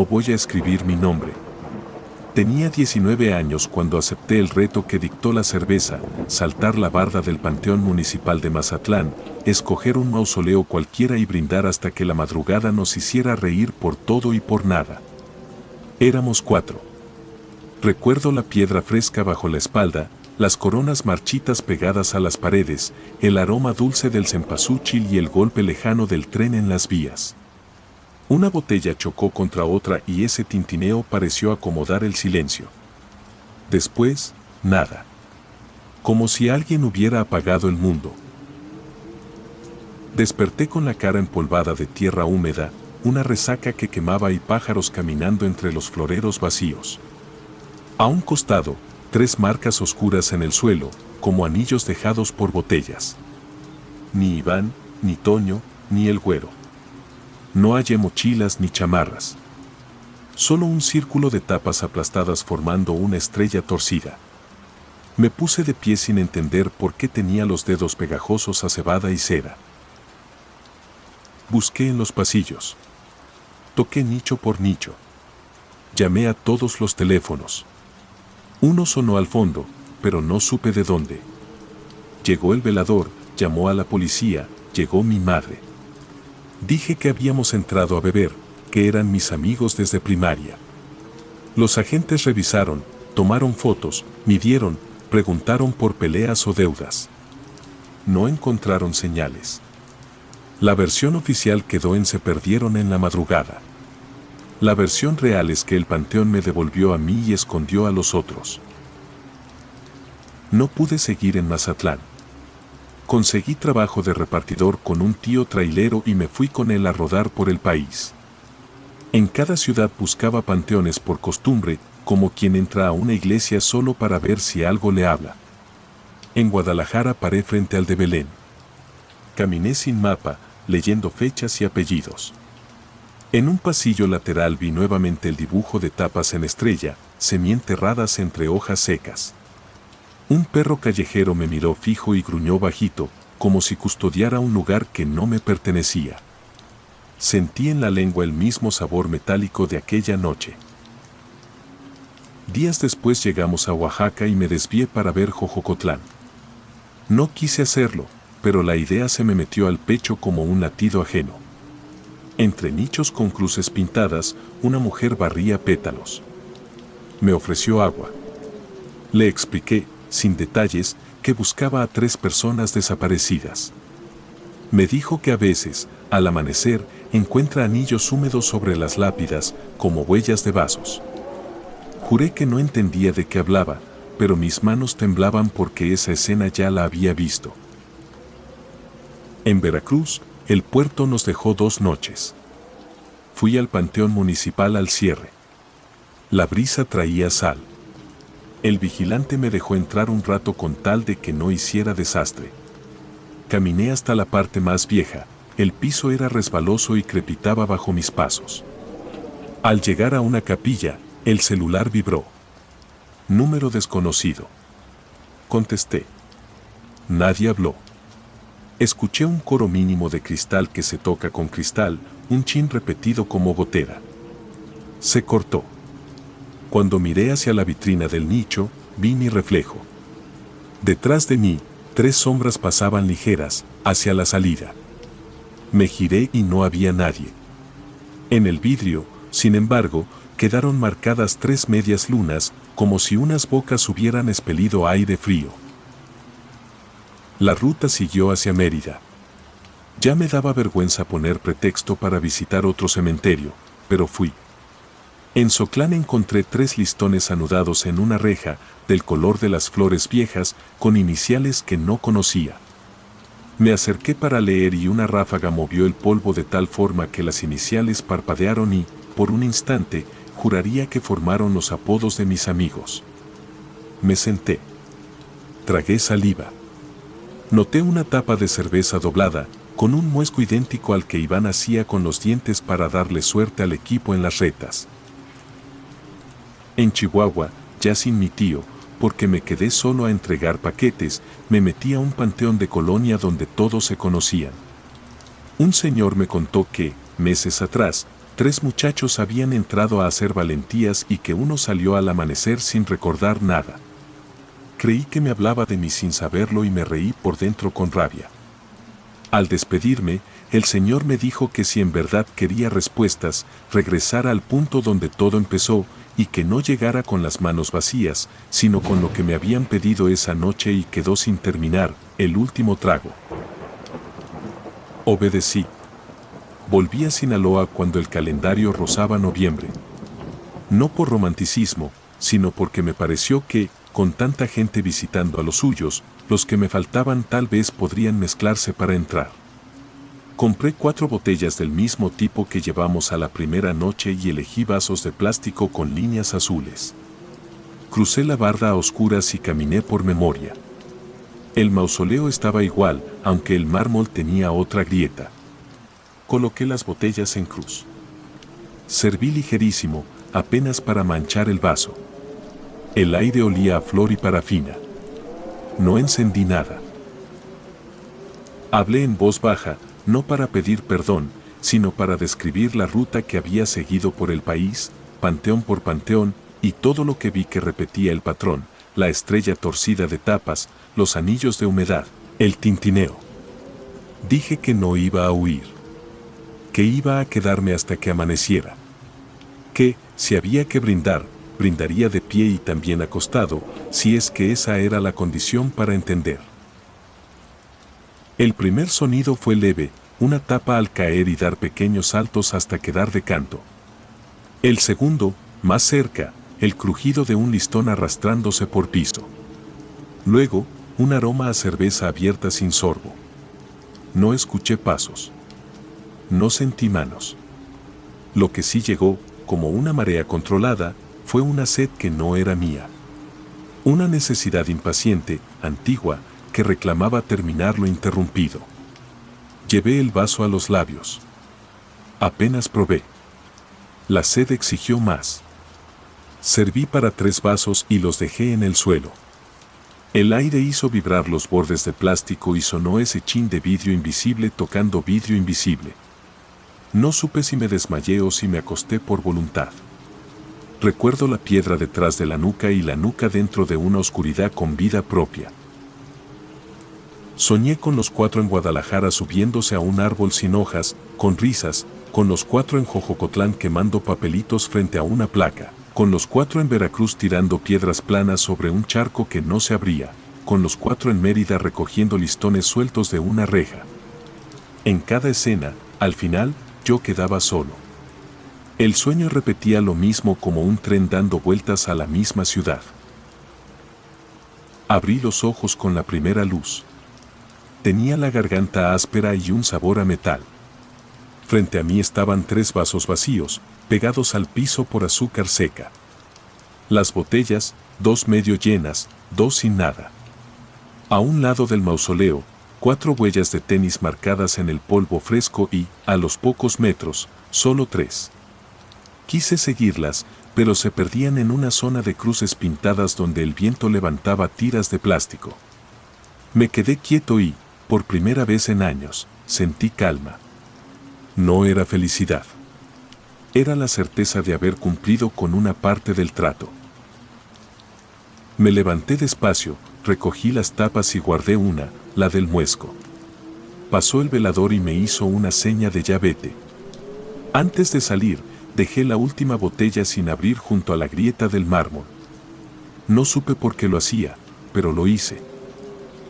no voy a escribir mi nombre. Tenía 19 años cuando acepté el reto que dictó la cerveza, saltar la barda del Panteón Municipal de Mazatlán, escoger un mausoleo cualquiera y brindar hasta que la madrugada nos hiciera reír por todo y por nada. Éramos 4. Recuerdo la piedra fresca bajo la espalda, las coronas marchitas pegadas a las paredes, el aroma dulce del cempasúchil y el golpe lejano del tren en las vías. Una botella chocó contra otra y ese tintineo pareció acomodar el silencio. Después, nada. Como si alguien hubiera apagado el mundo. Desperté con la cara empolvada de tierra húmeda, una resaca que quemaba y pájaros caminando entre los floreros vacíos. A un costado, 3 marcas oscuras en el suelo, como anillos dejados por botellas. Ni Iván, ni Toño, ni el güero. No hallé mochilas ni chamarras. Solo un círculo de tapas aplastadas formando una estrella torcida. Me puse de pie sin entender por qué tenía los dedos pegajosos a cebada y cera. Busqué en los pasillos. Toqué nicho por nicho. Llamé a todos los teléfonos. Uno sonó al fondo, pero no supe de dónde. Llegó el velador, llamó a la policía, llegó mi madre. Dije que habíamos entrado a beber, que eran mis amigos desde primaria. Los agentes revisaron, tomaron fotos, midieron, preguntaron por peleas o deudas. No encontraron señales. La versión oficial quedó en se perdieron en la madrugada. La versión real es que el panteón me devolvió a mí y escondió a los otros. No pude seguir en Mazatlán. Conseguí trabajo de repartidor con un tío trailero y me fui con él a rodar por el país. En cada ciudad buscaba panteones por costumbre, como quien entra a una iglesia solo para ver si algo le habla. En Guadalajara paré frente al de Belén. Caminé sin mapa, leyendo fechas y apellidos. En un pasillo lateral vi nuevamente el dibujo de tapas en estrella, semienterradas entre hojas secas. Un perro callejero me miró fijo y gruñó bajito, como si custodiara un lugar que no me pertenecía. Sentí en la lengua el mismo sabor metálico de aquella noche. Días después llegamos a Oaxaca y me desvié para ver Jojocotlán. No quise hacerlo, pero la idea se me metió al pecho como un latido ajeno. Entre nichos con cruces pintadas, una mujer barría pétalos. Me ofreció agua. Le expliqué, sin detalles, que buscaba a 3 personas desaparecidas. Me dijo que a veces, al amanecer, encuentra anillos húmedos sobre las lápidas, como huellas de vasos. Juré que no entendía de qué hablaba, pero mis manos temblaban porque esa escena ya la había visto. En Veracruz, el puerto nos dejó 2 noches. Fui al Panteón Municipal al cierre. La brisa traía sal. El vigilante me dejó entrar un rato con tal de que no hiciera desastre. Caminé hasta la parte más vieja, el piso era resbaloso y crepitaba bajo mis pasos. Al llegar a una capilla, el celular vibró. Número desconocido. Contesté. Nadie habló. Escuché un coro mínimo de cristal que se toca con cristal, un chin repetido como gotera. Se cortó. Cuando miré hacia la vitrina del nicho, vi mi reflejo. Detrás de mí, 3 sombras pasaban ligeras, hacia la salida. Me giré y no había nadie. En el vidrio, sin embargo, quedaron marcadas 3 medias lunas, como si unas bocas hubieran expelido aire frío. La ruta siguió hacia Mérida. Ya me daba vergüenza poner pretexto para visitar otro cementerio, pero fui. En Soclán encontré 3 listones anudados en una reja, del color de las flores viejas, con iniciales que no conocía. Me acerqué para leer y una ráfaga movió el polvo de tal forma que las iniciales parpadearon y, por un instante, juraría que formaron los apodos de mis amigos. Me senté. Tragué saliva. Noté una tapa de cerveza doblada, con un muesco idéntico al que Iván hacía con los dientes para darle suerte al equipo en las retas. En Chihuahua, ya sin mi tío, porque me quedé solo a entregar paquetes, me metí a un panteón de colonia donde todos se conocían. Un señor me contó que, meses atrás, 3 muchachos habían entrado a hacer valentías y que uno salió al amanecer sin recordar nada. Creí que me hablaba de mí sin saberlo y me reí por dentro con rabia. Al despedirme, el Señor me dijo que si en verdad quería respuestas, regresara al punto donde todo empezó y que no llegara con las manos vacías, sino con lo que me habían pedido esa noche y quedó sin terminar, el último trago. Obedecí. Volví a Sinaloa cuando el calendario rozaba noviembre. No por romanticismo, sino porque me pareció que, con tanta gente visitando a los suyos, los que me faltaban tal vez podrían mezclarse para entrar. Compré 4 botellas del mismo tipo que llevamos a la primera noche y elegí vasos de plástico con líneas azules. Crucé la barda a oscuras y caminé por memoria. El mausoleo estaba igual, aunque el mármol tenía otra grieta. Coloqué las botellas en cruz. Serví ligerísimo, apenas para manchar el vaso. El aire olía a flor y parafina. No encendí nada. Hablé en voz baja, no para pedir perdón, sino para describir la ruta que había seguido por el país, panteón por panteón, y todo lo que vi que repetía el patrón, la estrella torcida de tapas, los anillos de humedad, el tintineo. Dije que no iba a huir. Que iba a quedarme hasta que amaneciera. Que, si había que brindar, brindaría de pie y también acostado, si es que esa era la condición para entender. El primer sonido fue leve, una tapa al caer y dar pequeños saltos hasta quedar de canto. El segundo, más cerca, el crujido de un listón arrastrándose por piso. Luego, un aroma a cerveza abierta sin sorbo. No escuché pasos. No sentí manos. Lo que sí llegó, como una marea controlada, fue una sed que no era mía. Una necesidad impaciente, antigua, que reclamaba terminar lo interrumpido. Llevé el vaso a los labios. Apenas probé. La sed exigió más. Serví para 3 vasos y los dejé en el suelo. El aire hizo vibrar los bordes de plástico y sonó ese chin de vidrio invisible tocando vidrio invisible. No supe si me desmayé o si me acosté por voluntad. Recuerdo la piedra detrás de la nuca y la nuca dentro de una oscuridad con vida propia. Soñé con los 4 en Guadalajara subiéndose a un árbol sin hojas, con risas, con los 4 en Jojocotlán quemando papelitos frente a una placa, con los 4 en Veracruz tirando piedras planas sobre un charco que no se abría, con los 4 en Mérida recogiendo listones sueltos de una reja. En cada escena, al final, yo quedaba solo. El sueño repetía lo mismo como un tren dando vueltas a la misma ciudad. Abrí los ojos con la primera luz. Tenía la garganta áspera y un sabor a metal. Frente a mí estaban 3 vasos vacíos, pegados al piso por azúcar seca. Las botellas, 2 medio llenas, 2 sin nada. A un lado del mausoleo, 4 huellas de tenis marcadas en el polvo fresco y, a los pocos metros, solo 3. Quise seguirlas, pero se perdían en una zona de cruces pintadas donde el viento levantaba tiras de plástico. Me quedé quieto y, por primera vez en años, sentí calma. No era felicidad. Era la certeza de haber cumplido con una parte del trato. Me levanté despacio, recogí las tapas y guardé una, la del muesco. Pasó el velador y me hizo una seña de ya vete. Antes de salir, dejé la última botella sin abrir junto a la grieta del mármol. No supe por qué lo hacía, pero lo hice.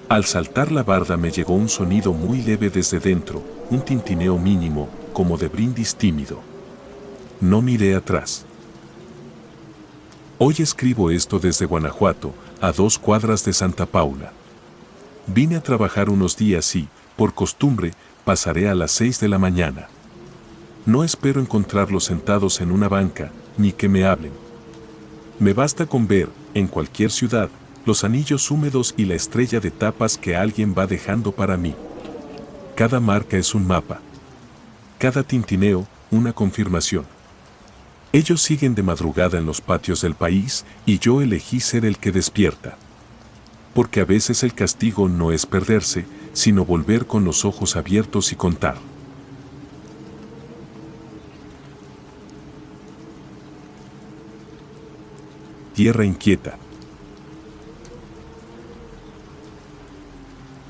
Al saltar la barda me llegó un sonido muy leve desde dentro, un tintineo mínimo, como de brindis tímido. No miré atrás. Hoy escribo esto desde Guanajuato, a 2 cuadras de Santa Paula. Vine a trabajar unos días y, por costumbre, pasaré a las 6 de la mañana. No espero encontrarlos sentados en una banca, ni que me hablen. Me basta con ver, en cualquier ciudad, los anillos húmedos y la estrella de tapas que alguien va dejando para mí. Cada marca es un mapa. Cada tintineo, una confirmación. Ellos siguen de madrugada en los patios del país y yo elegí ser el que despierta. Porque a veces el castigo no es perderse, sino volver con los ojos abiertos y contar. Tierra inquieta.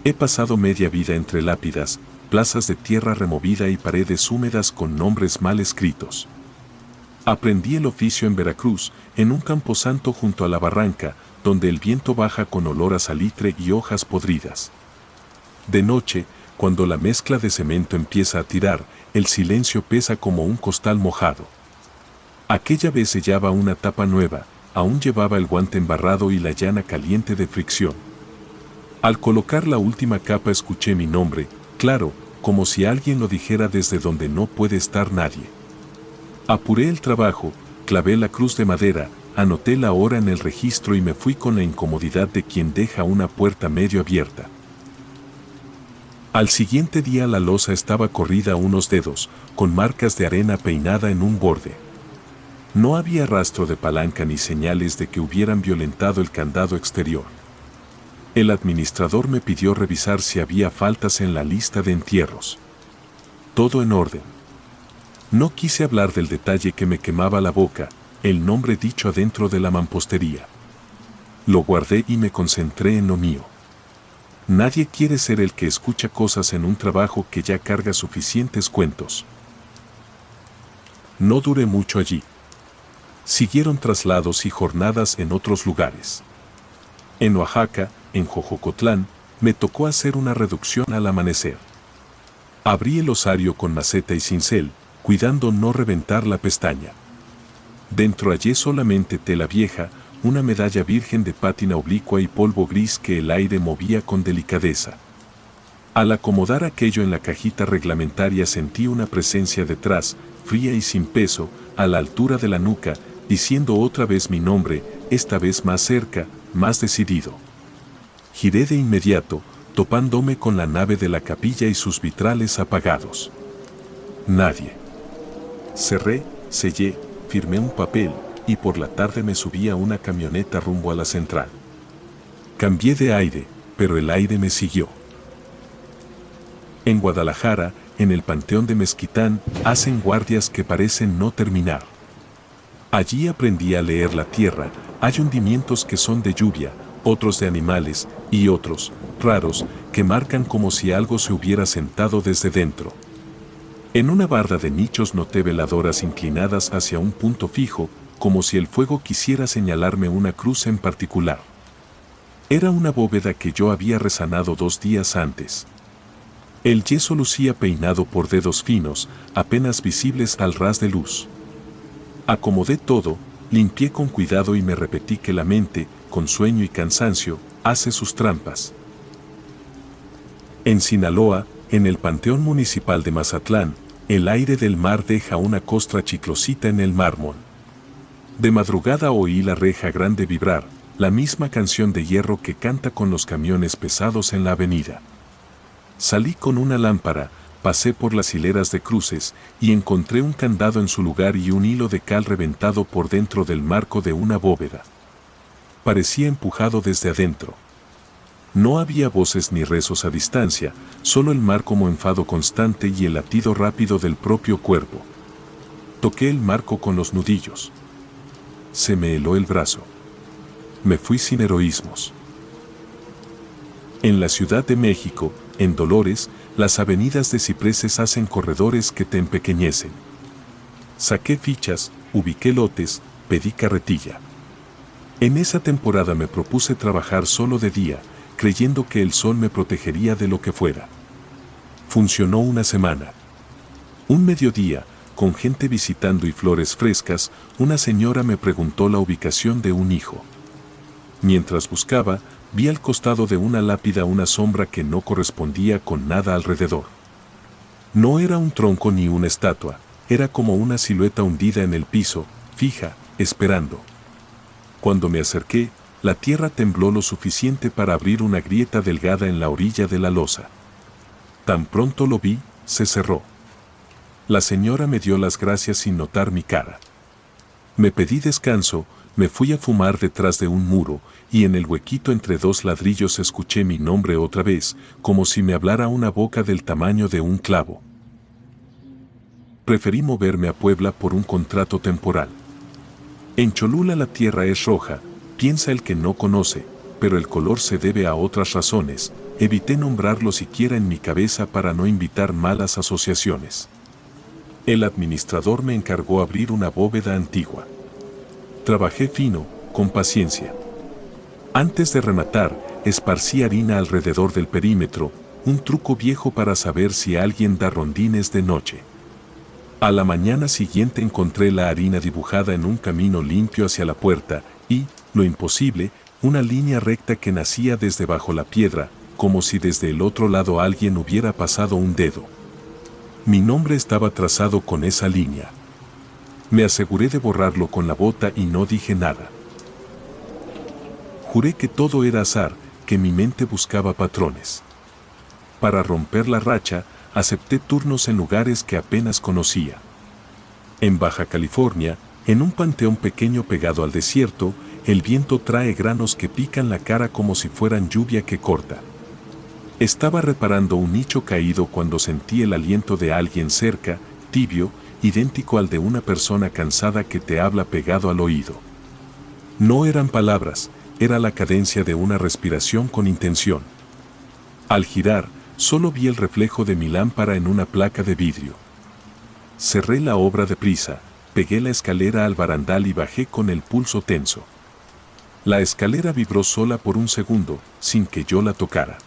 He pasado media vida entre lápidas, plazas de tierra removida y paredes húmedas con nombres mal escritos. Aprendí el oficio en Veracruz, en un camposanto junto a la barranca, donde el viento baja con olor a salitre y hojas podridas. De noche, cuando la mezcla de cemento empieza a tirar, el silencio pesa como un costal mojado. Aquella vez sellaba una tapa nueva, aún llevaba el guante embarrado y la llana caliente de fricción. Al colocar la última capa escuché mi nombre, claro, como si alguien lo dijera desde donde no puede estar nadie. Apuré el trabajo, clavé la cruz de madera, anoté la hora en el registro y me fui con la incomodidad de quien deja una puerta medio abierta. Al siguiente día la losa estaba corrida a unos dedos, con marcas de arena peinada en un borde. No había rastro de palanca ni señales de que hubieran violentado el candado exterior. El administrador me pidió revisar si había faltas en la lista de entierros. Todo en orden. No quise hablar del detalle que me quemaba la boca, el nombre dicho adentro de la mampostería. Lo guardé y me concentré en lo mío. Nadie quiere ser el que escucha cosas en un trabajo que ya carga suficientes cuentos. No duré mucho allí. Siguieron traslados y jornadas en otros lugares. En Oaxaca, en Jojocotlán, me tocó hacer una reducción al amanecer. Abrí el osario con maceta y cincel, cuidando no reventar la pestaña. Dentro hallé solamente tela vieja, una medalla virgen de pátina oblicua y polvo gris que el aire movía con delicadeza. Al acomodar aquello en la cajita reglamentaria sentí una presencia detrás, fría y sin peso, a la altura de la nuca, diciendo otra vez mi nombre, esta vez más cerca, más decidido. Giré de inmediato, topándome con la nave de la capilla y sus vitrales apagados. Nadie. Cerré, sellé, firmé un papel, y por la tarde me subí a una camioneta rumbo a la central. Cambié de aire, pero el aire me siguió. En Guadalajara, en el Panteón de Mezquitán, hacen guardias que parecen no terminar. Allí aprendí a leer la tierra, hay hundimientos que son de lluvia, otros de animales, y otros, raros, que marcan como si algo se hubiera sentado desde dentro. En una barda de nichos noté veladoras inclinadas hacia un punto fijo, como si el fuego quisiera señalarme una cruz en particular. Era una bóveda que yo había resanado 2 días antes. El yeso lucía peinado por dedos finos, apenas visibles al ras de luz. Acomodé todo, limpié con cuidado y me repetí que la mente, con sueño y cansancio, hace sus trampas. En Sinaloa, en el Panteón Municipal de Mazatlán, el aire del mar deja una costra chiclosita en el mármol. De madrugada oí la reja grande vibrar, la misma canción de hierro que canta con los camiones pesados en la avenida. Salí con una lámpara, pasé por las hileras de cruces y encontré un candado en su lugar y un hilo de cal reventado por dentro del marco de una bóveda. Parecía empujado desde adentro. No había voces ni rezos a distancia, solo el mar como enfado constante y el latido rápido del propio cuerpo. Toqué el marco con los nudillos. Se me heló el brazo. Me fui sin heroísmos. En la Ciudad de México, en Dolores, las avenidas de cipreses hacen corredores que te empequeñecen. Saqué fichas, ubiqué lotes, pedí carretilla. En esa temporada me propuse trabajar solo de día, creyendo que el sol me protegería de lo que fuera. Funcionó una semana. Un mediodía, con gente visitando y flores frescas, una señora me preguntó la ubicación de un hijo. Mientras buscaba, vi al costado de una lápida una sombra que no correspondía con nada alrededor. No era un tronco ni una estatua, era como una silueta hundida en el piso, fija, esperando. Cuando me acerqué, la tierra tembló lo suficiente para abrir una grieta delgada en la orilla de la losa. Tan pronto lo vi, se cerró. La señora me dio las gracias sin notar mi cara. Me pedí descanso, me fui a fumar detrás de un muro, y en el huequito entre 2 ladrillos escuché mi nombre otra vez, como si me hablara una boca del tamaño de un clavo. Preferí moverme a Puebla por un contrato temporal. En Cholula la tierra es roja, piensa el que no conoce, pero el color se debe a otras razones. Evité nombrarlo siquiera en mi cabeza para no invitar malas asociaciones. El administrador me encargó abrir una bóveda antigua. Trabajé fino, con paciencia. Antes de rematar, esparcí harina alrededor del perímetro, un truco viejo para saber si alguien da rondines de noche. A la mañana siguiente encontré la harina dibujada en un camino limpio hacia la puerta y, lo imposible, una línea recta que nacía desde bajo la piedra, como si desde el otro lado alguien hubiera pasado un dedo. Mi nombre estaba trazado con esa línea. Me aseguré de borrarlo con la bota y no dije nada. Juré que todo era azar, que mi mente buscaba patrones. Para romper la racha, acepté turnos en lugares que apenas conocía. En Baja California, en un panteón pequeño pegado al desierto, el viento trae granos que pican la cara como si fueran lluvia que corta. Estaba reparando un nicho caído cuando sentí el aliento de alguien cerca, tibio, idéntico al de una persona cansada que te habla pegado al oído. No eran palabras, era la cadencia de una respiración con intención. Al girar, solo vi el reflejo de mi lámpara en una placa de vidrio. Cerré la obra deprisa, pegué la escalera al barandal y bajé con el pulso tenso. La escalera vibró sola por un segundo, sin que yo la tocara.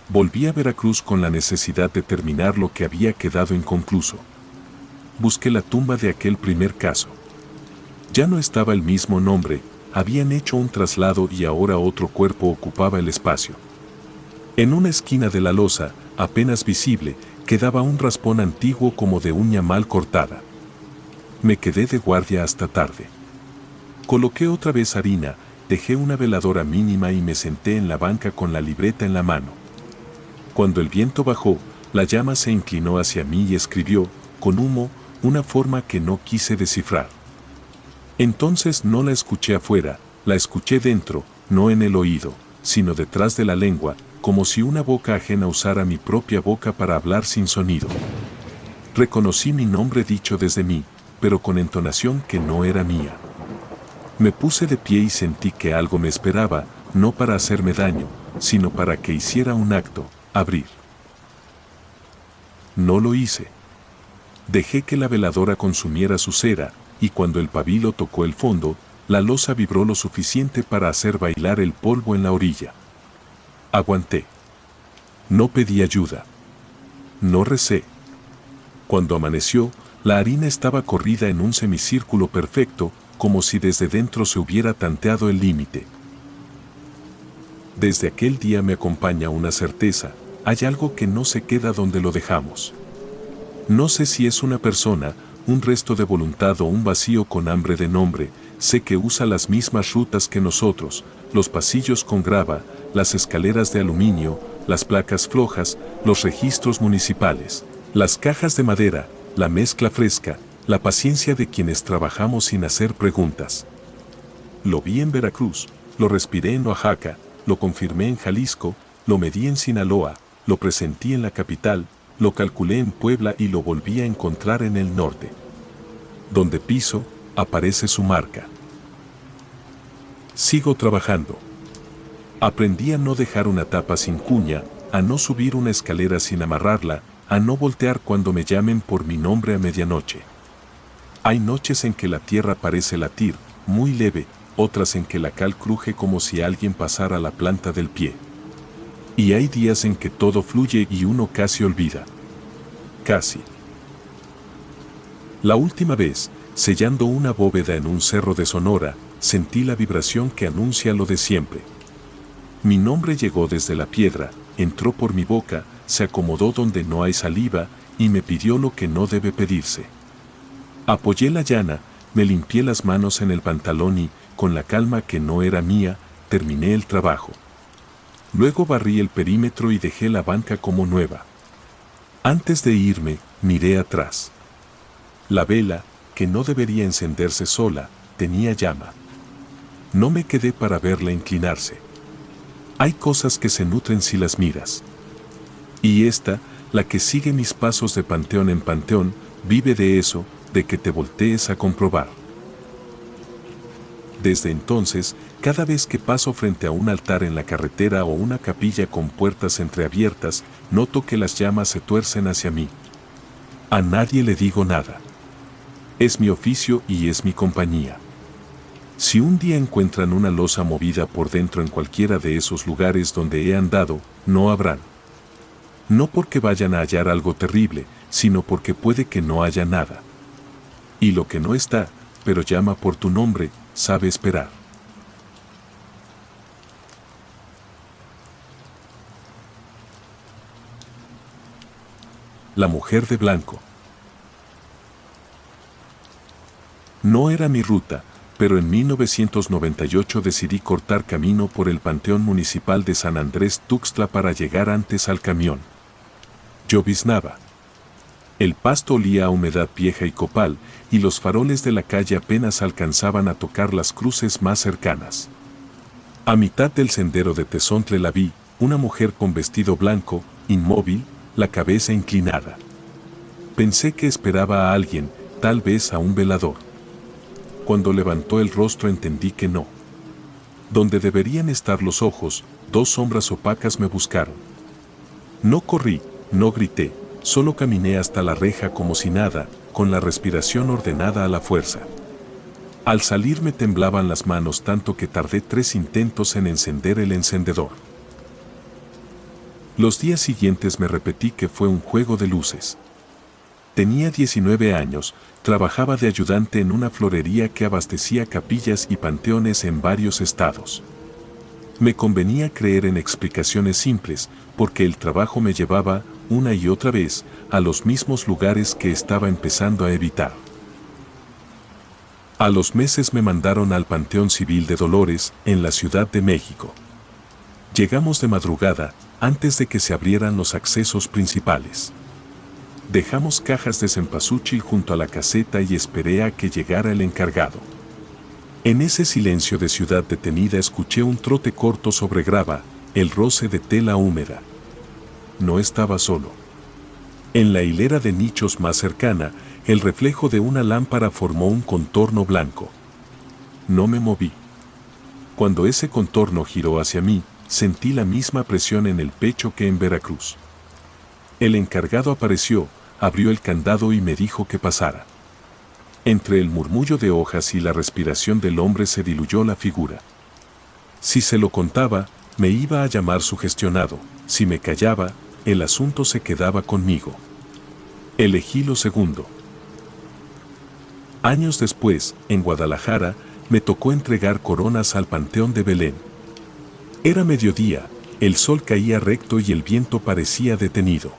Volví a Veracruz con la necesidad de terminar lo que había quedado inconcluso. Busqué la tumba de aquel primer caso. Ya no estaba el mismo nombre, habían hecho un traslado y ahora otro cuerpo ocupaba el espacio. En una esquina de la losa, apenas visible, quedaba un raspón antiguo como de uña mal cortada. Me quedé de guardia hasta tarde. Coloqué otra vez harina, dejé una veladora mínima y me senté en la banca con la libreta en la mano. Cuando el viento bajó, la llama se inclinó hacia mí y escribió, con humo, una forma que no quise descifrar. Entonces no la escuché afuera, la escuché dentro, no en el oído, sino detrás de la lengua, como si una boca ajena usara mi propia boca para hablar sin sonido. Reconocí mi nombre dicho desde mí, pero con entonación que no era mía. Me puse de pie y sentí que algo me esperaba, no para hacerme daño, sino para que hiciera un acto, abrir. No lo hice. Dejé que la veladora consumiera su cera, y cuando el pabilo tocó el fondo, la losa vibró lo suficiente para hacer bailar el polvo en la orilla. Aguanté. No pedí ayuda. No recé. Cuando amaneció, la harina estaba corrida en un semicírculo perfecto, como si desde dentro se hubiera tanteado el límite. Desde aquel día me acompaña una certeza, hay algo que no se queda donde lo dejamos. No sé si es una persona, un resto de voluntad o un vacío con hambre de nombre, sé que usa las mismas rutas que nosotros, los pasillos con grava, las escaleras de aluminio, las placas flojas, los registros municipales, las cajas de madera, la mezcla fresca, la paciencia de quienes trabajamos sin hacer preguntas. Lo vi en Veracruz, lo respiré en Oaxaca, lo confirmé en Jalisco, lo medí en Sinaloa, lo presentí en la capital, lo calculé en Puebla y lo volví a encontrar en el norte. Donde piso, aparece su marca. Sigo trabajando. Aprendí a no dejar una tapa sin cuña, a no subir una escalera sin amarrarla, a no voltear cuando me llamen por mi nombre a medianoche. Hay noches en que la tierra parece latir, muy leve, otras en que la cal cruje como si alguien pasara la planta del pie. Y hay días en que todo fluye y uno casi olvida. Casi. La última vez, sellando una bóveda en un cerro de Sonora, sentí la vibración que anuncia lo de siempre. Mi nombre llegó desde la piedra, entró por mi boca, se acomodó donde no hay saliva y me pidió lo que no debe pedirse. Apoyé la llana, me limpié las manos en el pantalón y, con la calma que no era mía, terminé el trabajo. Luego barrí el perímetro y dejé la banca como nueva. Antes de irme, miré atrás. La vela, que no debería encenderse sola, tenía llama. No me quedé para verla inclinarse. Hay cosas que se nutren si las miras. Y esta, la que sigue mis pasos de panteón en panteón, vive de eso, de que te voltees a comprobar. Desde entonces, cada vez que paso frente a un altar en la carretera o una capilla con puertas entreabiertas, noto que las llamas se tuercen hacia mí. A nadie le digo nada. Es mi oficio y es mi compañía. Si un día encuentran una losa movida por dentro en cualquiera de esos lugares donde he andado, no habrán. No porque vayan a hallar algo terrible, sino porque puede que no haya nada. Y lo que no está, pero llama por tu nombre, sabe esperar. La mujer de blanco. No era mi ruta, pero en 1998 decidí cortar camino por el Panteón Municipal de San Andrés Tuxtla para llegar antes al camión. Lloviznaba. El pasto olía a humedad vieja y copal, y los faroles de la calle apenas alcanzaban a tocar las cruces más cercanas. A mitad del sendero de Tezontle la vi, una mujer con vestido blanco, inmóvil, la cabeza inclinada. Pensé que esperaba a alguien, tal vez a un velador. Cuando levantó el rostro entendí que no. Donde deberían estar los ojos, dos sombras opacas me buscaron. No corrí, no grité, solo caminé hasta la reja como si nada, con la respiración ordenada a la fuerza. Al salir me temblaban las manos tanto que tardé 3 intentos en encender el encendedor. Los días siguientes me repetí que fue un juego de luces. Tenía 19 años, trabajaba de ayudante en una florería que abastecía capillas y panteones en varios estados. Me convenía creer en explicaciones simples, porque el trabajo me llevaba, una y otra vez, a los mismos lugares que estaba empezando a evitar. A los meses me mandaron al Panteón Civil de Dolores, en la Ciudad de México. Llegamos de madrugada, antes de que se abrieran los accesos principales. Dejamos cajas de cempasúchil junto a la caseta y esperé a que llegara el encargado. En ese silencio de ciudad detenida escuché un trote corto sobre grava, el roce de tela húmeda. No estaba solo. En la hilera de nichos más cercana, el reflejo de una lámpara formó un contorno blanco. No me moví. Cuando ese contorno giró hacia mí, sentí la misma presión en el pecho que en Veracruz. El encargado apareció, abrió el candado y me dijo que pasara. Entre el murmullo de hojas y la respiración del hombre se diluyó la figura. Si se lo contaba, me iba a llamar sugestionado. Si me callaba, el asunto se quedaba conmigo. Elegí lo segundo. Años después, en Guadalajara, me tocó entregar coronas al Panteón de Belén. Era mediodía, el sol caía recto y el viento parecía detenido.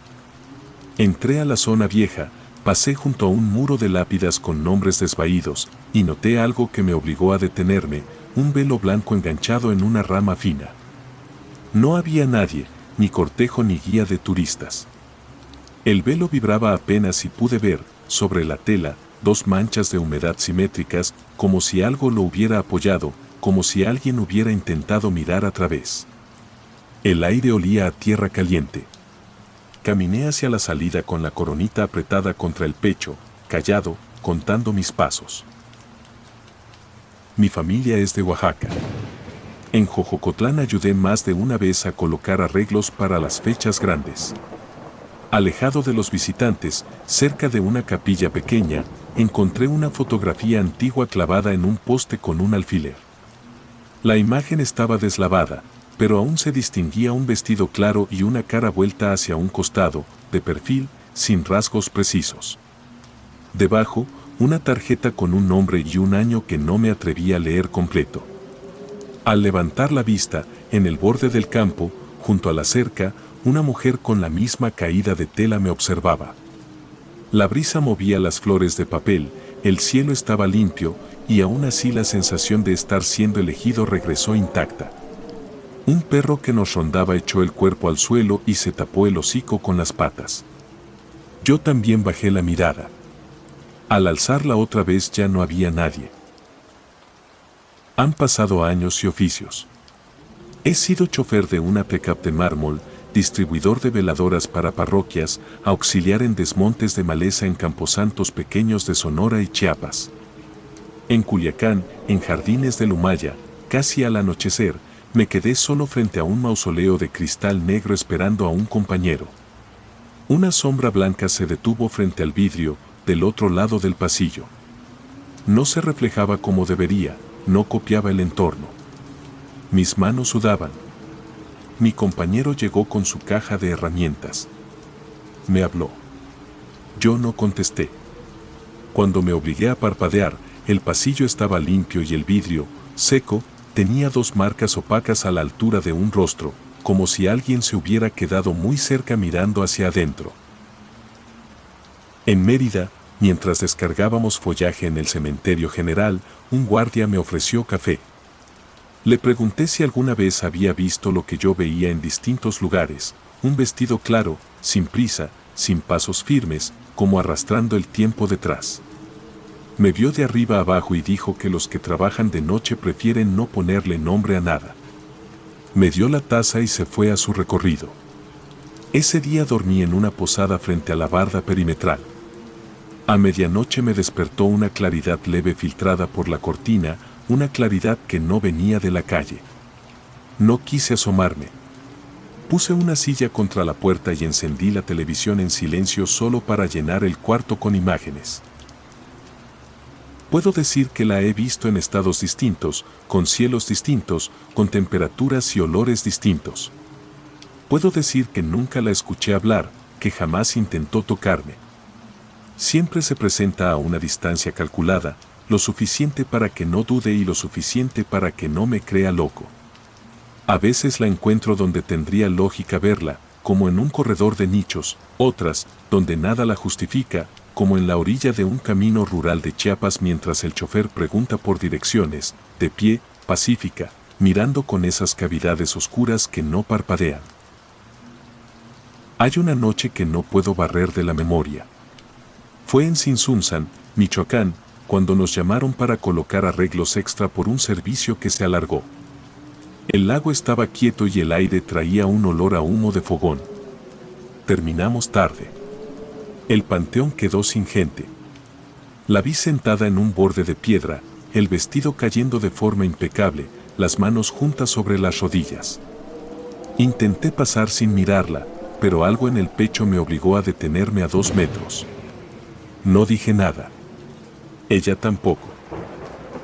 Entré a la zona vieja, pasé junto a un muro de lápidas con nombres desvaídos, y noté algo que me obligó a detenerme, un velo blanco enganchado en una rama fina. No había nadie, ni cortejo ni guía de turistas. El velo vibraba apenas y pude ver, sobre la tela, 2 manchas de humedad simétricas, como si algo lo hubiera apoyado, como si alguien hubiera intentado mirar a través. El aire olía a tierra caliente. Caminé hacia la salida con la coronita apretada contra el pecho, callado, contando mis pasos. Mi familia es de Oaxaca. En Jojocotlán ayudé más de una vez a colocar arreglos para las fechas grandes. Alejado de los visitantes, cerca de una capilla pequeña, encontré una fotografía antigua clavada en un poste con un alfiler. La imagen estaba deslavada, pero aún se distinguía un vestido claro y una cara vuelta hacia un costado, de perfil, sin rasgos precisos. Debajo, una tarjeta con un nombre y un año que no me atreví a leer completo. Al levantar la vista, en el borde del campo, junto a la cerca, una mujer con la misma caída de tela me observaba. La brisa movía las flores de papel, el cielo estaba limpio, y aún así la sensación de estar siendo elegido regresó intacta. Un perro que nos rondaba echó el cuerpo al suelo y se tapó el hocico con las patas. Yo también bajé la mirada. Al alzarla otra vez ya no había nadie. Han pasado años y oficios. He sido chofer de una pick-up de mármol, distribuidor de veladoras para parroquias, auxiliar en desmontes de maleza en camposantos pequeños de Sonora y Chiapas. En Culiacán, en Jardines del Humaya, casi al anochecer, me quedé solo frente a un mausoleo de cristal negro esperando a un compañero. Una sombra blanca se detuvo frente al vidrio, del otro lado del pasillo. No se reflejaba como debería, no copiaba el entorno. Mis manos sudaban. Mi compañero llegó con su caja de herramientas. Me habló. Yo no contesté. Cuando me obligué a parpadear, el pasillo estaba limpio y el vidrio, seco, tenía 2 marcas opacas a la altura de un rostro, como si alguien se hubiera quedado muy cerca mirando hacia adentro. En Mérida, mientras descargábamos follaje en el cementerio general, un guardia me ofreció café. Le pregunté si alguna vez había visto lo que yo veía en distintos lugares, un vestido claro, sin prisa, sin pasos firmes, como arrastrando el tiempo detrás. Me vio de arriba abajo y dijo que los que trabajan de noche prefieren no ponerle nombre a nada. Me dio la taza y se fue a su recorrido. Ese día dormí en una posada frente a la barda perimetral. A medianoche me despertó una claridad leve filtrada por la cortina, una claridad que no venía de la calle. No quise asomarme. Puse una silla contra la puerta y encendí la televisión en silencio solo para llenar el cuarto con imágenes. Puedo decir que la he visto en estados distintos, con cielos distintos, con temperaturas y olores distintos. Puedo decir que nunca la escuché hablar, que jamás intentó tocarme. Siempre se presenta a una distancia calculada, lo suficiente para que no dude y lo suficiente para que no me crea loco. A veces la encuentro donde tendría lógica verla, como en un corredor de nichos, otras, donde nada la justifica, como en la orilla de un camino rural de Chiapas mientras el chofer pregunta por direcciones, de pie, pacífica, mirando con esas cavidades oscuras que no parpadean. Hay una noche que no puedo barrer de la memoria. Fue en Sinsunzan, Michoacán, cuando nos llamaron para colocar arreglos extra por un servicio que se alargó. El lago estaba quieto y el aire traía un olor a humo de fogón. Terminamos tarde. El panteón quedó sin gente. La vi sentada en un borde de piedra, el vestido cayendo de forma impecable, las manos juntas sobre las rodillas. Intenté pasar sin mirarla, pero algo en el pecho me obligó a detenerme a 2 metros. No dije nada. Ella tampoco.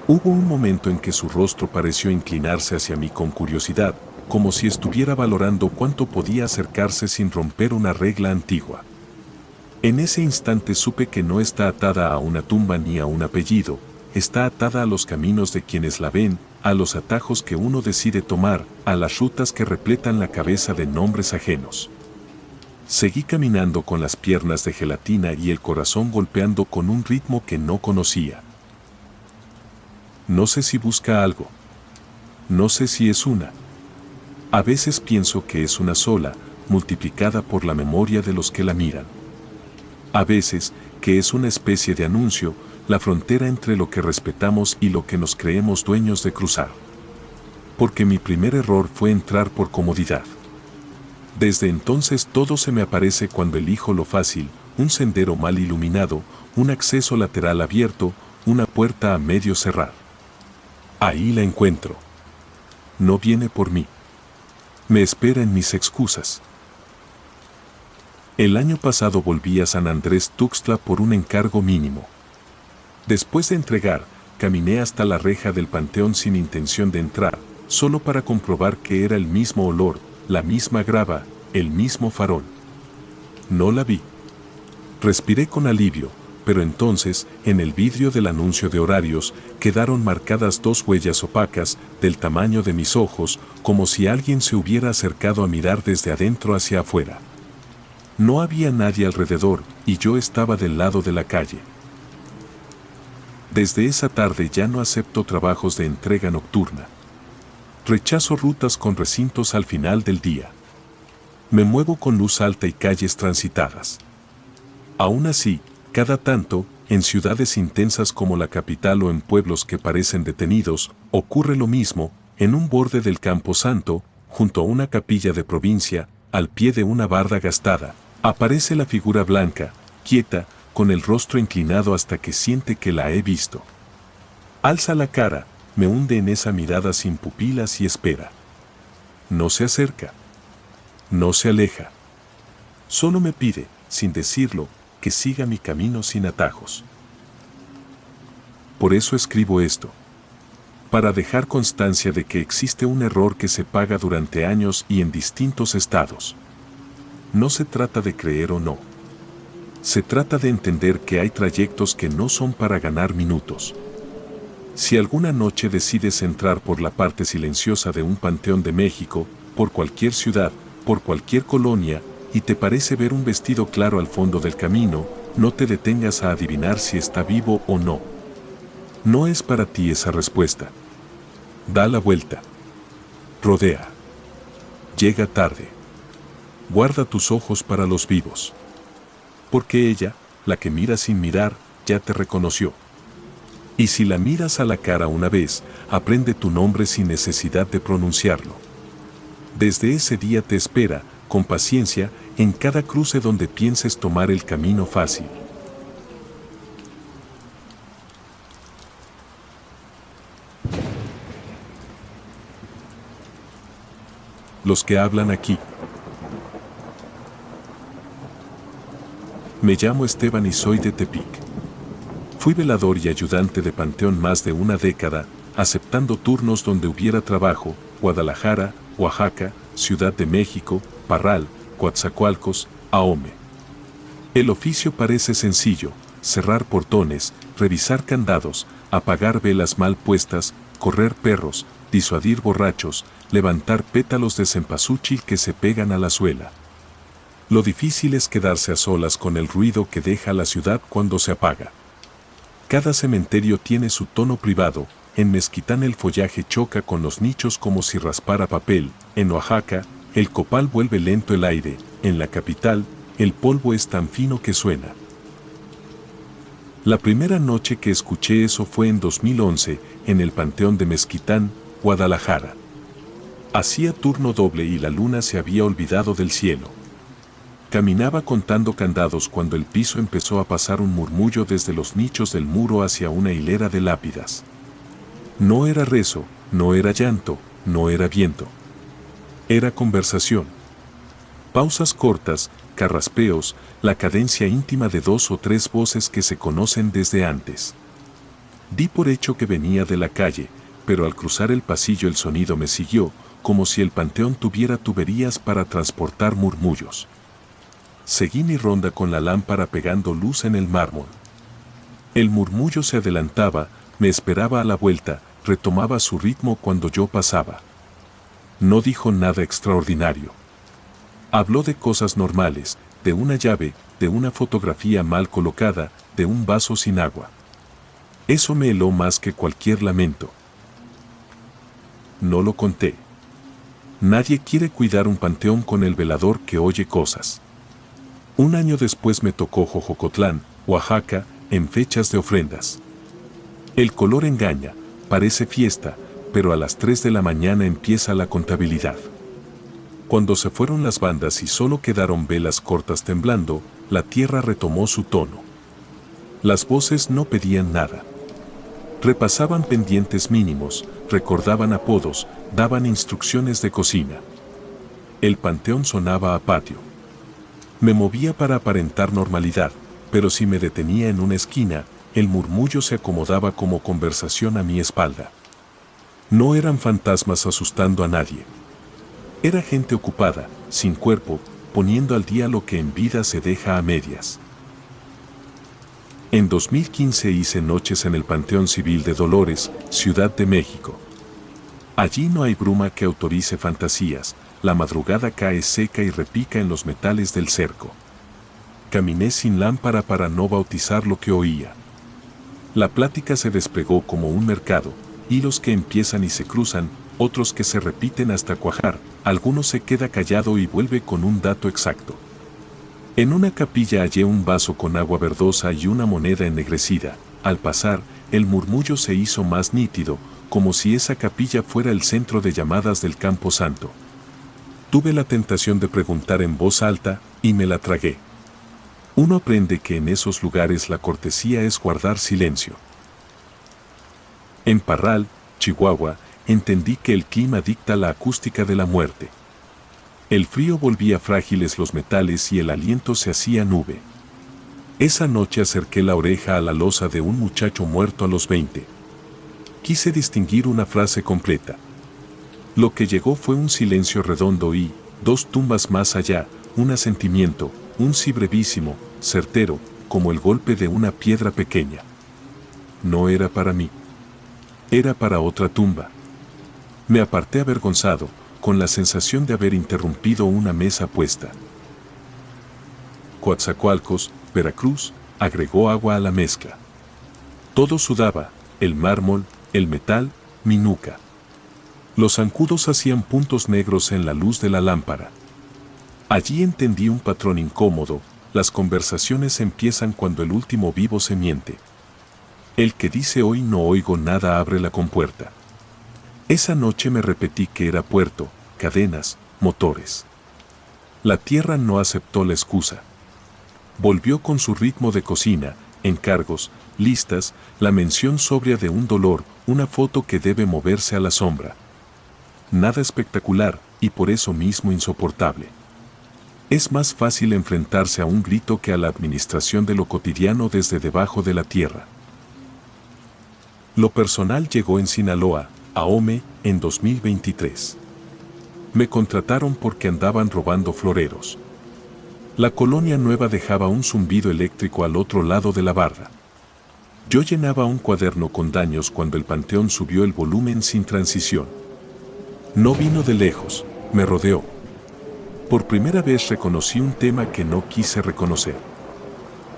Hubo un momento en que su rostro pareció inclinarse hacia mí con curiosidad, como si estuviera valorando cuánto podía acercarse sin romper una regla antigua. En ese instante supe que no está atada a una tumba ni a un apellido, está atada a los caminos de quienes la ven, a los atajos que uno decide tomar, a las rutas que repletan la cabeza de nombres ajenos. Seguí caminando con las piernas de gelatina y el corazón golpeando con un ritmo que no conocía. No sé si busca algo. No sé si es una. A veces pienso que es una sola, multiplicada por la memoria de los que la miran. A veces, que es una especie de anuncio, la frontera entre lo que respetamos y lo que nos creemos dueños de cruzar. Porque mi primer error fue entrar por comodidad. Desde entonces todo se me aparece cuando elijo lo fácil, un sendero mal iluminado, un acceso lateral abierto, una puerta a medio cerrar. Ahí la encuentro. No viene por mí. Me espera en mis excusas. El año pasado volví a San Andrés Tuxtla por un encargo mínimo. Después de entregar, caminé hasta la reja del panteón sin intención de entrar, solo para comprobar que era el mismo olor, la misma grava, el mismo farol. No la vi. Respiré con alivio, pero entonces, en el vidrio del anuncio de horarios, quedaron marcadas 2 huellas opacas, del tamaño de mis ojos, como si alguien se hubiera acercado a mirar desde adentro hacia afuera. No había nadie alrededor, y yo estaba del lado de la calle. Desde esa tarde ya no acepto trabajos de entrega nocturna. Rechazo rutas con recintos al final del día. Me muevo con luz alta y calles transitadas. Aún así, cada tanto, en ciudades intensas como la capital o en pueblos que parecen detenidos, ocurre lo mismo, en un borde del Campo Santo, junto a una capilla de provincia, al pie de una barda gastada, aparece la figura blanca, quieta, con el rostro inclinado hasta que siente que la he visto. Alza la cara, me hunde en esa mirada sin pupilas y espera. No se acerca. No se aleja. Solo me pide, sin decirlo, que siga mi camino sin atajos. Por eso escribo esto. Para dejar constancia de que existe un error que se paga durante años y en distintos estados. No se trata de creer o no. Se trata de entender que hay trayectos que no son para ganar minutos. Si alguna noche decides entrar por la parte silenciosa de un panteón de México, por cualquier ciudad, por cualquier colonia, y te parece ver un vestido claro al fondo del camino, no te detengas a adivinar si está vivo o no. No es para ti esa respuesta. Da la vuelta. Rodea. Llega tarde. Guarda tus ojos para los vivos. Porque ella, la que mira sin mirar, ya te reconoció. Y si la miras a la cara una vez, aprende tu nombre sin necesidad de pronunciarlo. Desde ese día te espera, con paciencia, en cada cruce donde pienses tomar el camino fácil. Los que hablan aquí. Me llamo Esteban y soy de Tepic. Fui velador y ayudante de panteón más de una década, aceptando turnos donde hubiera trabajo: Guadalajara, Oaxaca, Ciudad de México, Parral, Coatzacoalcos, Ahome. El oficio parece sencillo: cerrar portones, revisar candados, apagar velas mal puestas, correr perros, disuadir borrachos, levantar pétalos de cempasúchil que se pegan a la suela. Lo difícil es quedarse a solas con el ruido que deja la ciudad cuando se apaga. Cada cementerio tiene su tono privado. En Mezquitán el follaje choca con los nichos como si raspara papel. En Oaxaca, el copal vuelve lento el aire. En la capital, el polvo es tan fino que suena. La primera noche que escuché eso fue en 2011, en el Panteón de Mezquitán, Guadalajara. Hacía turno doble y la luna se había olvidado del cielo. Caminaba contando candados cuando el piso empezó a pasar un murmullo desde los nichos del muro hacia una hilera de lápidas. No era rezo, no era llanto, no era viento. Era conversación. Pausas cortas, carraspeos, la cadencia íntima de 2 o 3 voces que se conocen desde antes. Di por hecho que venía de la calle, pero al cruzar el pasillo el sonido me siguió, como si el panteón tuviera tuberías para transportar murmullos. Seguí mi ronda con la lámpara pegando luz en el mármol. El murmullo se adelantaba, me esperaba a la vuelta, retomaba su ritmo cuando yo pasaba. No dijo nada extraordinario. Habló de cosas normales, de una llave, de una fotografía mal colocada, de un vaso sin agua. Eso me heló más que cualquier lamento. No lo conté. Nadie quiere cuidar un panteón con el velador que oye cosas. Un año después me tocó Jojocotlán, Oaxaca, en fechas de ofrendas. El color engaña, parece fiesta, pero a las 3 de la mañana empieza la contabilidad. Cuando se fueron las bandas y solo quedaron velas cortas temblando, la tierra retomó su tono. Las voces no pedían nada. Repasaban pendientes mínimos, recordaban apodos, daban instrucciones de cocina. El panteón sonaba a patio. Me movía para aparentar normalidad, pero si me detenía en una esquina, el murmullo se acomodaba como conversación a mi espalda. No eran fantasmas asustando a nadie. Era gente ocupada, sin cuerpo, poniendo al día lo que en vida se deja a medias. En 2015 hice noches en el Panteón Civil de Dolores, Ciudad de México. Allí no hay bruma que autorice fantasías, la madrugada cae seca y repica en los metales del cerco. Caminé sin lámpara para no bautizar lo que oía. La plática se desplegó como un mercado, hilos que empiezan y se cruzan, otros que se repiten hasta cuajar, algunos se queda callado y vuelve con un dato exacto. En una capilla hallé un vaso con agua verdosa y una moneda ennegrecida. Al pasar, el murmullo se hizo más nítido, como si esa capilla fuera el centro de llamadas del Campo Santo. Tuve la tentación de preguntar en voz alta, y me la tragué. Uno aprende que en esos lugares la cortesía es guardar silencio. En Parral, Chihuahua, entendí que el clima dicta la acústica de la muerte. El frío volvía frágiles los metales y el aliento se hacía nube. Esa noche acerqué la oreja a la losa de un muchacho muerto a los 20. Quise distinguir una frase completa. Lo que llegó fue un silencio redondo y, 2 tumbas más allá, un asentimiento, un sí brevísimo, certero, como el golpe de una piedra pequeña. No era para mí. Era para otra tumba. Me aparté avergonzado, con la sensación de haber interrumpido una mesa puesta. Coatzacoalcos, Veracruz, agregó agua a la mezcla. Todo sudaba, el mármol, el metal, mi nuca. Los zancudos hacían puntos negros en la luz de la lámpara. Allí entendí un patrón incómodo, las conversaciones empiezan cuando el último vivo se miente. El que dice hoy no oigo nada abre la compuerta. Esa noche me repetí que era puerto, cadenas, motores. La tierra no aceptó la excusa. Volvió con su ritmo de cocina, encargos, listas, la mención sobria de un dolor, una foto que debe moverse a la sombra. Nada espectacular, y por eso mismo insoportable. Es más fácil enfrentarse a un grito que a la administración de lo cotidiano desde debajo de la tierra. Lo personal llegó en Sinaloa, Ahome, en 2023. Me contrataron porque andaban robando floreros. La colonia nueva dejaba un zumbido eléctrico al otro lado de la barda. Yo llenaba un cuaderno con daños cuando el panteón subió el volumen sin transición. No vino de lejos, me rodeó. Por primera vez reconocí un tema que no quise reconocer.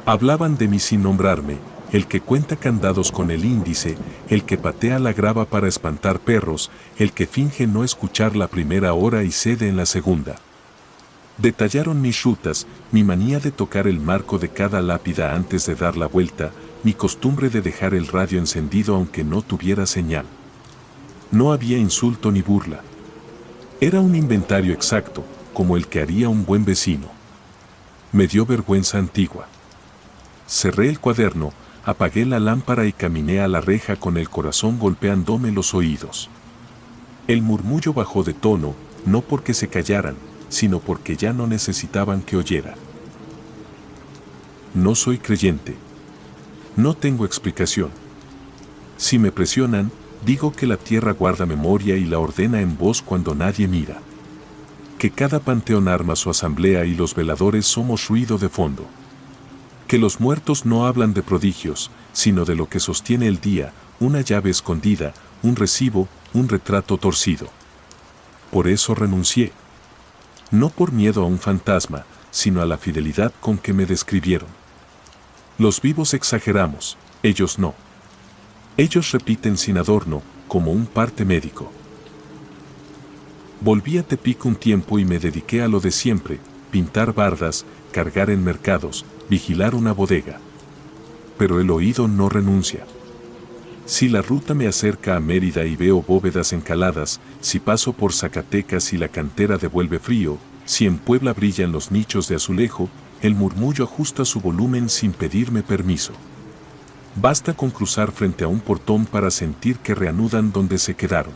Hablaban de mí sin nombrarme, el que cuenta candados con el índice, el que patea la grava para espantar perros, el que finge no escuchar la primera hora y cede en la segunda. Detallaron mis rutas, mi manía de tocar el marco de cada lápida antes de dar la vuelta, mi costumbre de dejar el radio encendido aunque no tuviera señal. No había insulto ni burla. Era un inventario exacto, como el que haría un buen vecino. Me dio vergüenza antigua. Cerré el cuaderno, apagué la lámpara y caminé a la reja con el corazón golpeándome los oídos. El murmullo bajó de tono, no porque se callaran, sino porque ya no necesitaban que oyera. No soy creyente. No tengo explicación. Si me presionan, digo que la tierra guarda memoria y la ordena en voz cuando nadie mira. Que cada panteón arma su asamblea y los veladores somos ruido de fondo. Que los muertos no hablan de prodigios, sino de lo que sostiene el día, una llave escondida, un recibo, un retrato torcido. Por eso renuncié. No por miedo a un fantasma, sino a la fidelidad con que me describieron. Los vivos exageramos, ellos no. Ellos repiten sin adorno, como un parte médico. Volví a Tepic un tiempo y me dediqué a lo de siempre, pintar bardas, cargar en mercados, vigilar una bodega. Pero el oído no renuncia. Si la ruta me acerca a Mérida y veo bóvedas encaladas, si paso por Zacatecas y la cantera devuelve frío, si en Puebla brillan los nichos de azulejo, el murmullo ajusta su volumen sin pedirme permiso. Basta con cruzar frente a un portón para sentir que reanudan donde se quedaron.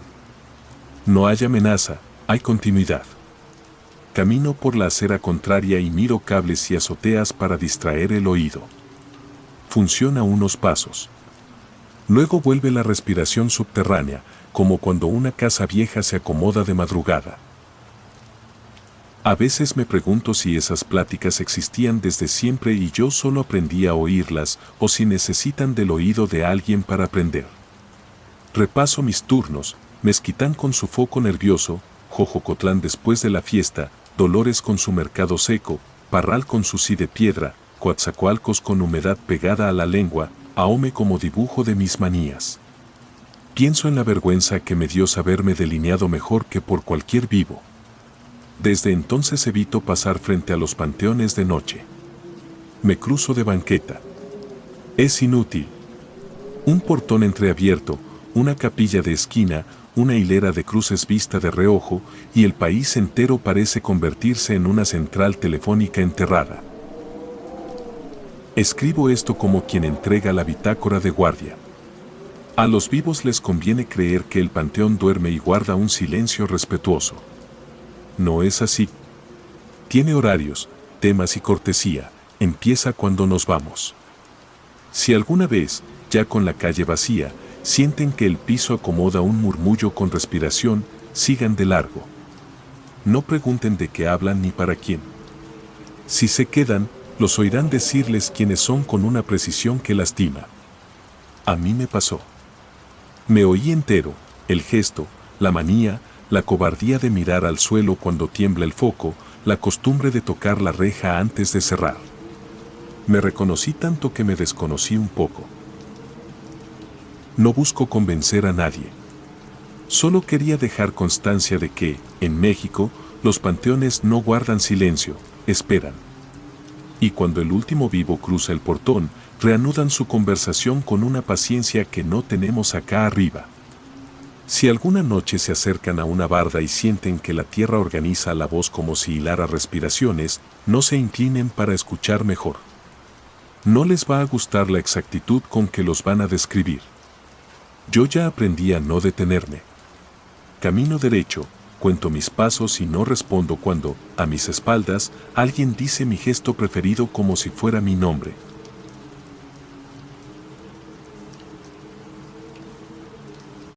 No hay amenaza, hay continuidad. Camino por la acera contraria y miro cables y azoteas para distraer el oído. Funciona unos pasos. Luego vuelve la respiración subterránea, como cuando una casa vieja se acomoda de madrugada. A veces me pregunto si esas pláticas existían desde siempre y yo solo aprendí a oírlas, o si necesitan del oído de alguien para aprender. Repaso mis turnos, Mezquitán con su foco nervioso, Jojocotlán después de la fiesta, Dolores con su mercado seco, Parral con su sí de piedra, Coatzacoalcos con humedad pegada a la lengua, Ahome como dibujo de mis manías. Pienso en la vergüenza que me dio saberme delineado mejor que por cualquier vivo. Desde entonces evito pasar frente a los panteones de noche. Me cruzo de banqueta. Es inútil. Un portón entreabierto, una capilla de esquina, una hilera de cruces vista de reojo, y el país entero parece convertirse en una central telefónica enterrada. Escribo esto como quien entrega la bitácora de guardia. A los vivos les conviene creer que el panteón duerme y guarda un silencio respetuoso. No es así. Tiene horarios, temas y cortesía, empieza cuando nos vamos. Si alguna vez, ya con la calle vacía, sienten que el piso acomoda un murmullo con respiración, sigan de largo. No pregunten de qué hablan ni para quién. Si se quedan, los oirán decirles quiénes son con una precisión que lastima. A mí me pasó. Me oí entero, el gesto, la manía, la cobardía de mirar al suelo cuando tiembla el foco, la costumbre de tocar la reja antes de cerrar. Me reconocí tanto que me desconocí un poco. No busco convencer a nadie. Solo quería dejar constancia de que, en México, los panteones no guardan silencio, esperan. Y cuando el último vivo cruza el portón, reanudan su conversación con una paciencia que no tenemos acá arriba. Si alguna noche se acercan a una barda y sienten que la tierra organiza la voz como si hilara respiraciones, no se inclinen para escuchar mejor. No les va a gustar la exactitud con que los van a describir. Yo ya aprendí a no detenerme. Camino derecho, cuento mis pasos y no respondo cuando, a mis espaldas, alguien dice mi gesto preferido como si fuera mi nombre.